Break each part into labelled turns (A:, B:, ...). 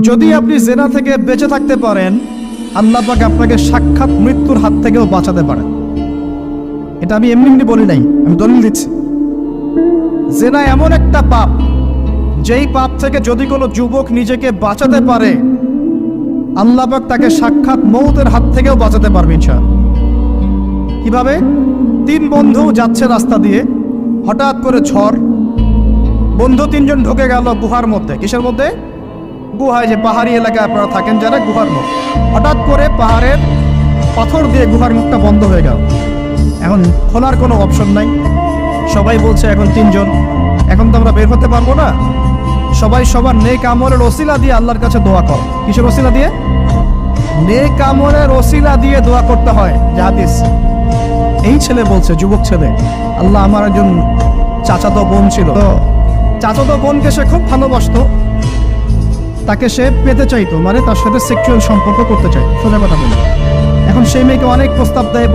A: যদি আপনি জেনা থেকে বেঁচে থাকতে পারেন, আল্লাহ পাক আপনাকে সাক্ষাৎ মৃত্যুর হাত থেকেও বাঁচাতে পারেন। এটা আমি এমনি এমনি বলি নাই, আমি দলিল দিচ্ছি। জেনা এমন একটা পাপ, যেই পাপ থেকে যদি কোনো যুবক নিজেকে বাঁচাতে পারে, আল্লাহ পাক তাকে সাক্ষাৎ মৌতের হাত থেকেও বাঁচাতে পারবে ইনশাআল্লাহ। কিভাবে? 3 বন্ধু যাচ্ছে রাস্তা দিয়ে, হঠাৎ করে ঝড়, বন্ধু 3 জন ঢুকে গেল গুহার মধ্যে। কিসের মধ্যে? গুহায়, যে পাহাড়ি এলাকায় আপনারা থাকেন যারা, গুহার মুখ। হঠাৎ করে পাহাড়ের পাথর দিয়ে গুহার মুখটা বন্ধ হয়ে গেল। এখন খোলার কোনো অপশন নাই। সবাই বলছে এখন 3 জন, এখন তো আমরা বের হতে পারবো না। সবাই সবার নেক আমলের ওসিলা দিয়ে আল্লাহর কাছে দোয়া করো। কিসের ওসিলা দিয়ে? নেক আমলের ওসিলা দিয়ে দোয়া করতে হয়। হাদিস। এই ছেলে বলছে, যুবক ছেলে, আল্লাহ, আমার একজন চাচাতো বোন ছিল, তো চাচাতো বোনকে সে খুব ভালোবাসতো, তাকে সে পেতে চাইতো, মানে তার সাথে সেক্সুয়াল সম্পর্ক করতে চাইতো, সোজা কথা বলে। এখন সেই মেয়েকে অনেক প্রস্তাব দেয়,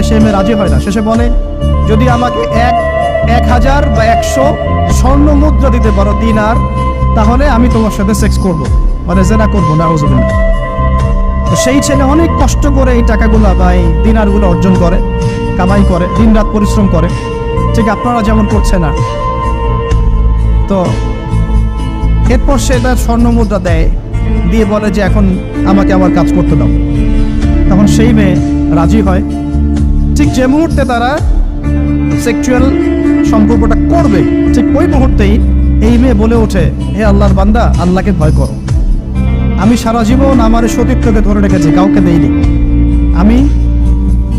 A: সেই মেয়ে রাজি হয় না। শেষে বলে, যদি আমাকে 1000 বা 100 স্বর্ণ মুদ্রা দিতে পারো, দিনার, তাহলে আমি তোমার সাথে সেক্স করব, মানে জেনা করবো না। তো সেই ছেলে অনেক কষ্ট করে এই টাকাগুলো বা এই দিনারগুলো অর্জন করে, কামাই করে, দিনরাত পরিশ্রম করে, ঠিক আপনারা যেমন করছে না। তো এরপর সে তার স্বর্ণ মুদ্রা দেয়, দিয়ে বলে যে এখন আমাকে আমার কাজ করতে দাও। তখন সেই মেয়ে রাজি হয়। ঠিক যে মুহূর্তে তারা সেক্সুয়াল সম্পর্কটা করবে, ঠিক ওই মুহূর্তেই এই মেয়ে বলে ওঠে, হে আল্লাহর বান্দা, আল্লাহকে ভয় করো। আমি সারা জীবন আমার সতীত্বকে ধরে রেখেছি, কাউকে দেইনি। আমি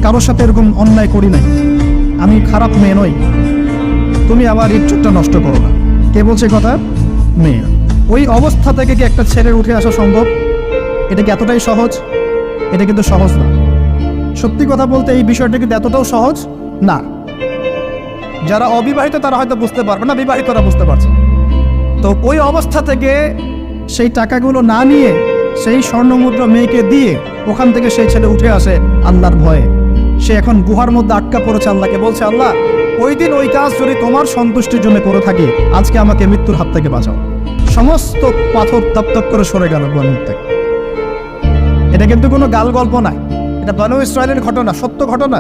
A: কারোর সাথে এরকম অন্যায় করি নাই, আমি খারাপ মেয়ে নই, তুমি আমার ইজ্জতটা নষ্ট করো না। কে বলছে কথা? মেয়ে। ওই অবস্থা থেকে কি একটা ছেলের উঠে আসা সম্ভব? এটা কি এতটাই সহজ? এটা কিন্তু সহজ না। সত্যি কথা বলতে এই বিষয়টা কিন্তু এতটাও সহজ না। যারা অবিবাহিত তারা হয়তো বুঝতে পারবে না, বিবাহিতরা বুঝতে পারছে। তো ওই অবস্থা থেকে সেই টাকাগুলো না নিয়ে সেই স্বর্ণমুদ্রা মেয়েকে দিয়ে ওখান থেকে সেই ছেলে উঠে আসে আল্লাহর ভয়ে। সে এখন গুহার মধ্যে আটকা পড়েছে, আল্লাহকে বলছে, আল্লাহ, ওই দিন ওই কাজ যদি তোমার সন্তুষ্টির জন্য করে থাকি, আজকে আমাকে মৃত্যুর হাত থেকে বাঁচাও। সমস্ত পাথর তপ করে সরে গেল গুহার মুখ থেকে। এটা কিন্তু কোনো গাল গল্প নয়, এটা বনু ইসরায়েলের ঘটনা, সত্য ঘটনা।